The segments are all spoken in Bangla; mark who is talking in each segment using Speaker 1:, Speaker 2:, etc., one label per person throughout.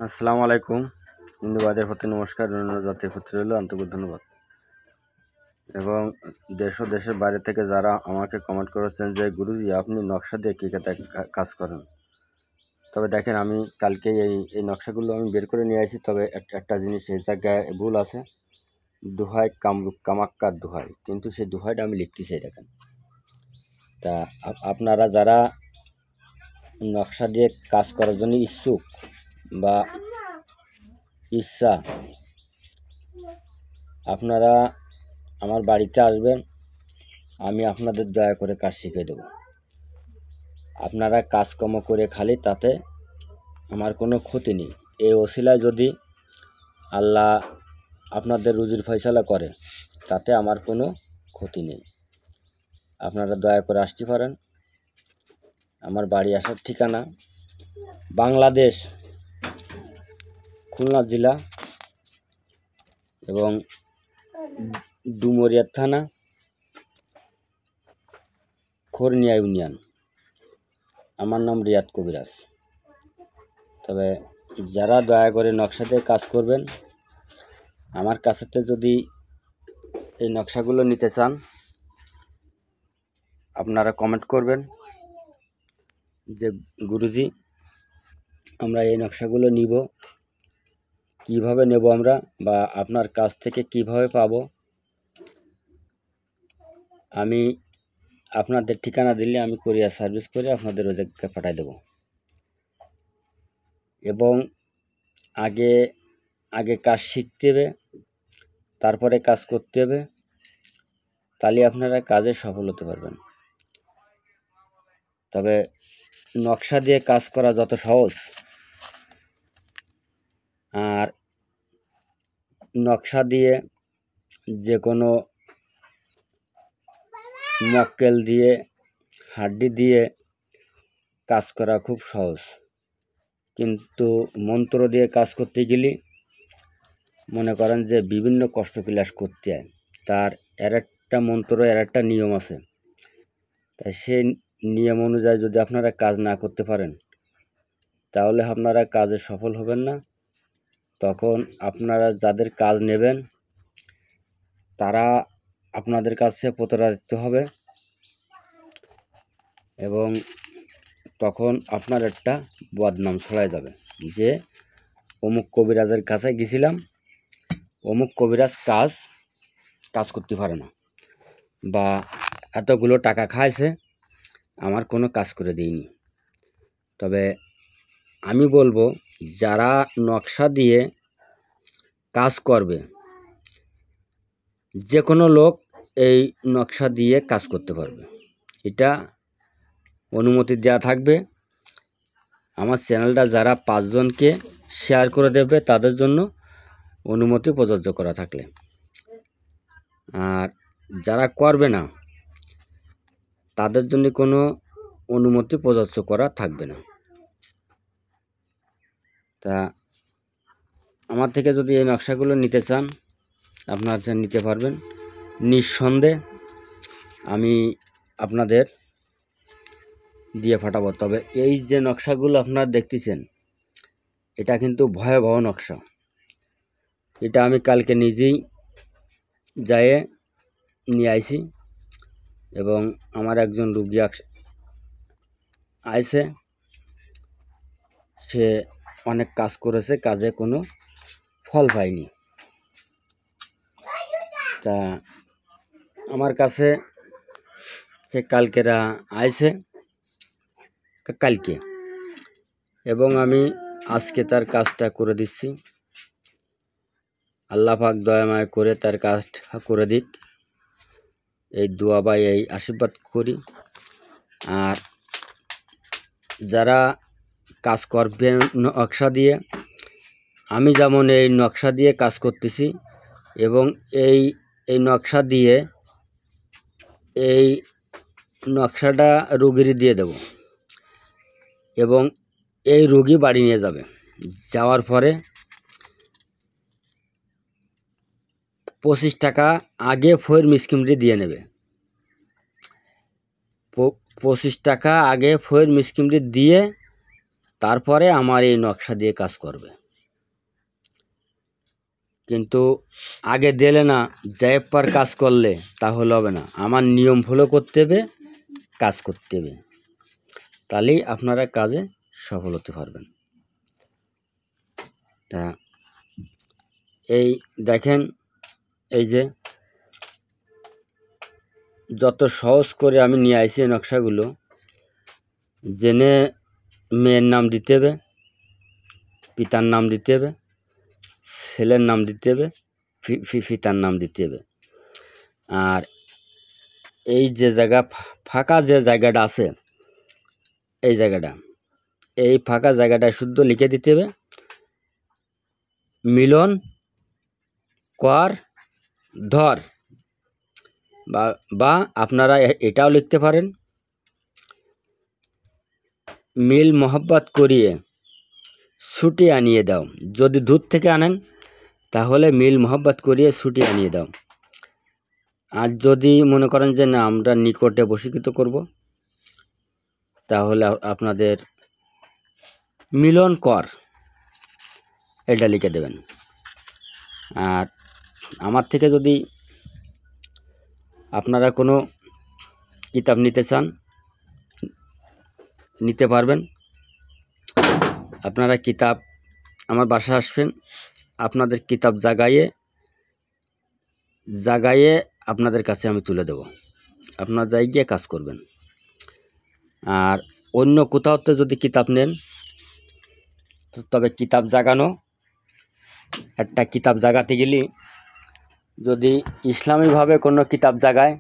Speaker 1: আসসালামু আলাইকুম। হিন্দু ভাইদের প্রতি নমস্কার, অন্য জাতির প্রতি রইল আন্তরিক ধন্যবাদ। এবং দেশ ও দেশের বাইরে থেকে যারা আমাকে কমেন্ট করেছেন যে গুরুজি আপনি নকশা দিয়ে কী কাজ করেন, তবে দেখেন আমি কালকে এই নকশাগুলো আমি বের করে নিয়ে আসি। তবে একটা জিনিস এই জায়গায় ভুল আছে, দোহাই কামরূপ কামাক্কার দোহাই, কিন্তু সেই দোহাইটা আমি লিখতেছি দেখেন। তা আপনারা যারা নকশা দিয়ে কাজ করার জন্য ইচ্ছুক বা ইচ্ছা, আপনারা আমার বাড়িতে আসবেন, আমি আপনাদের দয়া করে কাজ শিখিয়ে দেব। আপনারা কাজকর্ম করে খালি, তাতে আমার কোনো ক্ষতি নেই। এই ওসিলায় যদি আল্লাহ আপনাদের রুজির ফয়সালা করে, তাতে আমার কোনো ক্ষতি নেই। আপনারা দয়া করে আসতে পারেন। আমার বাড়ি আসার ঠিকানা বাংলাদেশ, খুলনা জেলা এবং ডুমুরিয়া থানা, খোরনিয়া ইউনিয়ন। আমার নাম রিয়াদ কবিরাজ। তবে যারা দয়া করে নকশা দিয়ে কাজ করবেন, আমার কাছেতে যদি এই নকশাগুলো নিতে চান, আপনারা কমেন্ট করবেন যে গুরুজি আমরা এই নকশাগুলো নিব, কিভাবে নেব আমরা, বা আপনার কাছ থেকে কিভাবে পাব। আমি আপনাদের ঠিকানা দিলে আমি কুরিয়ার সার্ভিস করে আপনাদের ওই জায়গায় পাঠিয়ে দেব। এবং আগে আগে কাজ শিখতে হবে, তারপরে কাজ করতে হবে, তাহলে আপনারা কাজে সফল হতে পারবেন। তবে নকশা দিয়ে কাজ করা যত সহজ, আর নকশা দিয়ে যে কোনো মক্কেল দিয়ে হাড্ডি দিয়ে কাজ করা খুব সহজ, কিন্তু মন্ত্র দিয়ে কাজ করতে গেলে মনে করেন যে বিভিন্ন কষ্ট ক্লাস করতে হয়। তার একটা মন্ত্র, একটা নিয়ম আছে। তাই সেই নিয়ম অনুযায়ী যদি আপনারা কাজ না করতে পারেন, তাহলে আপনারা কাজে সফল হবেন না। তখন আপনারা যাদের কাজ নেবেন, তারা আপনাদের কাছে প্রতারিত হবে এবং তখন আপনার একটা বদনাম ছড়ায় যাবে যে অমুক কবিরাজের কাছে গেছিলাম, অমুক কবিরাজ কাজ করতে পারে না, বা এতগুলো টাকা খাইছে, আমার কোনো কাজ করে দিইনি। তবে আমি বলবো, যারা নকশা দিয়ে কাজ করবে, যে কোনো লোক এই নকশা দিয়ে কাজ করতে পারবে, এটা অনুমতি দেওয়া থাকবে। আমার চ্যানেলটা যারা 5 জনকে শেয়ার করে দেবে, তাদের জন্য অনুমতি প্রযোজ্য করা থাকলে, আর যারা করবে না তাদের জন্য কোনো অনুমতি প্রযোজ্য করা থাকবে না। তা আমার থেকে যদি এই নকশাগুলো নিতে চান, আপনারা নিতে পারবেন নিঃসন্দেহে। আমি আপনাদের দিয়ে পাঠাবো। তবে এই যে নকশাগুলো আপনারা দেখতেছেন, এটা কিন্তু ভয়াবহ নকশা। এটা আমি কালকে নিজেই যেয়ে নিয়ে আইছি এবং আমার একজন রুগী আইছে, সে অনেক কাজ করেছে, কাজে কোনো ফল পায়নি। তা আমার কাছে সে কালকেরা আইছে কালকে, এবং আমি আজকে তার কাজটা করে দিচ্ছি। আল্লাহ পাক দয়াময় করে তার কাজটা করে দিক, এই দোয়া বা এই আশীর্বাদ করি। আর যারা কাজ করবেন নকশা দিয়ে, আমি যেমন এই নকশা দিয়ে কাজ করতেছি, এবং এই নকশা দিয়ে এই নকশাটা রোগীর দিয়ে দেব, এবং এই রোগী বাড়ি নিয়ে যাবে। যাওয়ার পরে 25 টাকা আগে ফয়ের মিসকিমটি দিয়ে নেবে। 25 টাকা আগে ফয়ের মিসকিমটি দিয়ে তারপরে আমার এই নকশা দিয়ে কাজ করবে। কিন্তু আগে দিলে না একবার কাজ করলে তাহলে হবে না, আমার নিয়ম ফলো করতে হবে, কাজ করতে হবে, তাহলেই আপনারা কাজে সফল হতে পারবেন। তা এই দেখেন, এই যে যত সহজ করে আমি নিয়ে আসি এই নকশাগুলো, জেনে মেয়ের নাম দিতে হবে, পিতার নাম দিতে হবে, ছেলের নাম দিতে হবে, পিতার নাম দিতে হবে। আর এই যে জায়গা ফাঁকা যে জায়গাটা আছে, এই জায়গাটা, এই ফাঁকা জায়গাটায় শুদ্ধ লিখে দিতে হবে মিলন কর ধর, বা আপনারা এটাও লিখতে পারেন মিল মোহব্বত করিয়ে ছুটি আনিয়ে দাও। যদি দূর থেকে আনেন তাহলে মিল মোহব্বত করিয়ে ছুটি আনিয়ে দাও। আর যদি মনে করেন যে না আমরা নিকটে বশীকৃত করব, তাহলে আপনাদের মিলন কর এটা লিখে দেবেন। আর আমার থেকে যদি আপনারা কোনো কিতাব নিতে চান নিতে পারবেন। আপনারা কিতাব আমার বাসায় আসবেন, আপনাদের কিতাব জাগাইয়ে আপনাদের কাছে আমি তুলে দেব, আপনারা যাই গিয়ে কাজ করবেন। আর অন্য কোথাওতে যদি কিতাব নেন, তবে কিতাব জাগানো, একটা কিতাব জাগাতে গেলে যদি ইসলামীভাবে কোনো কিতাব জাগায়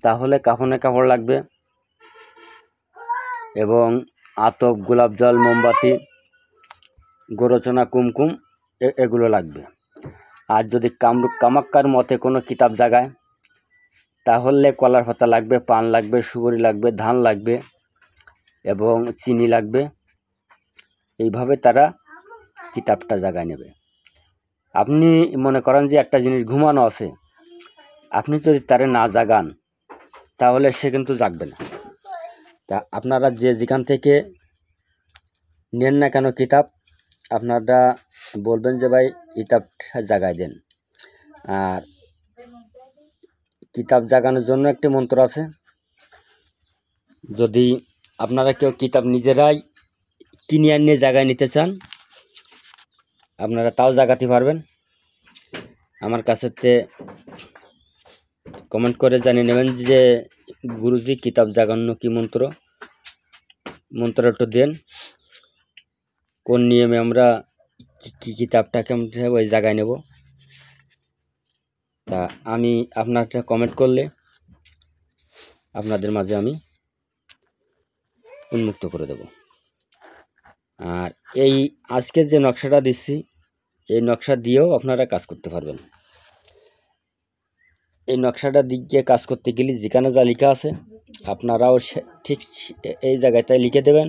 Speaker 1: তাহলে কাফনে কাপড় লাগবে এবং আতপ, গোলাপ জল, মোমবাতি, গোরচনা, কুমকুম এগুলো লাগবে। আর যদি কামাক্কার মতে কোনো কিতাব জাগায় তাহলে কলার পাতা লাগবে, পান লাগবে, সুপারি লাগবে, ধান লাগবে এবং চিনি লাগবে। এইভাবে তারা কিতাবটা জাগায় নেবে। আপনি মনে করেন যে একটা জিনিস ঘুমানো আছে, আপনি যদি তারে না জাগান তাহলে সে কিন্তু জাগবে না। তা আপনারা যেখান থেকে নেন না কেন কিতাব, আপনারা বলবেন যে ভাই কিতাবটা জাগায় দেন। আর কিতাব জাগানোর জন্য একটি মন্ত্র আছে, যদি আপনারা কেউ কিতাব নিজেরাই কিনে আনিয়ে জায়গায় নিতে চান আপনারা তাও জাগাতে পারবেন। আমার কাছেতে কমেন্ট করে জানিয়ে নেবেন যে গুরুজি কিতাব জাগানো কি মন্ত্র একটু দেন, কোন নিয়মে আমরা কিতাবটাকে আমরা ওই জায়গায় নেব। তা আমি আপনারা কমেন্ট করলে আপনাদের মাঝে আমি উন্মুক্ত করে দেব। আর এই আজকের যে নকশাটা দিচ্ছি, এই নকশা দিয়েও আপনারা কাজ করতে পারবেন। এই নকশাটা দিক দিয়ে কাজ করতে গেলে যেখানে যা লেখা আছে আপনারাও ঠিক এই জায়গাটায় লিখে দেবেন।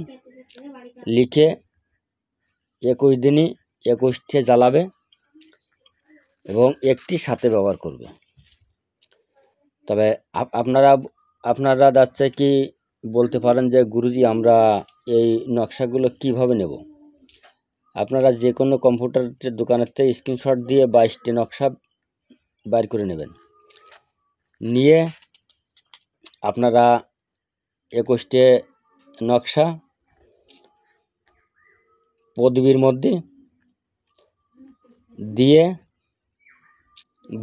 Speaker 1: লিখে 21 দিনই 21টে জ্বালাবে এবং একটি সাথে ব্যবহার করবে। তবে আপনারা যাচ্ছে কি বলতে পারেন যে গুরুজি আমরা এই নকশাগুলো কিভাবে নেব। আপনারা যে কোনো কম্পিউটারের দোকানের থেকে স্ক্রিনশট দিয়ে 22টি নকশা বাইর করে নেবেন। নিয়ে আপনারা 21টে নকশা পদবীর মধ্যে দিয়ে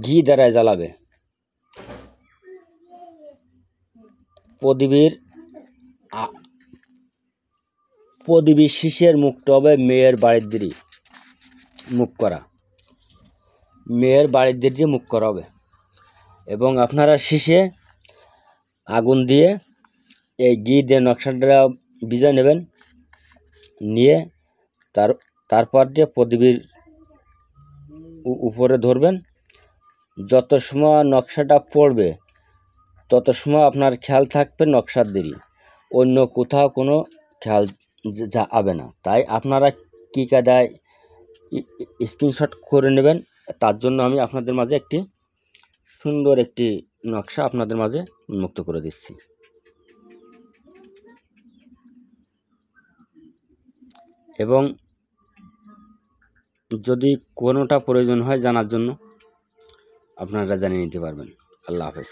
Speaker 1: ঘি দ্বারা জ্বালাবে। পদবীর শীষের মুখটা হবে মেয়ের বাড়ির দিকে মুখ করা, মেয়ের বাড়ির দিকে মুখ করা হবে এবং আপনারা শীষে আগুন দিয়ে এই ঘি দিয়ে নকশাটা ভিজে নেবেন। নিয়ে তারপর দিয়ে পদবীর উপরে ধরবেন। যত সময় নকশাটা পড়বে তত সময় আপনার খেয়াল থাকবে নকশার দেরি, অন্য কোথাও কোনো খেয়াল যাবে না। তাই আপনারা কি কায়দায় স্ক্রিনশট করে নেবেন, তার জন্য আমি আপনাদের মাঝে একটি সুন্দর একটি নকশা আপনাদের মাঝে উন্মুক্ত করে দিচ্ছি। এবং যদি কোনোটা প্রয়োজন হয় জানার জন্য আপনারা জানিয়ে নিতে পারবেন। আল্লাহ হাফেজ।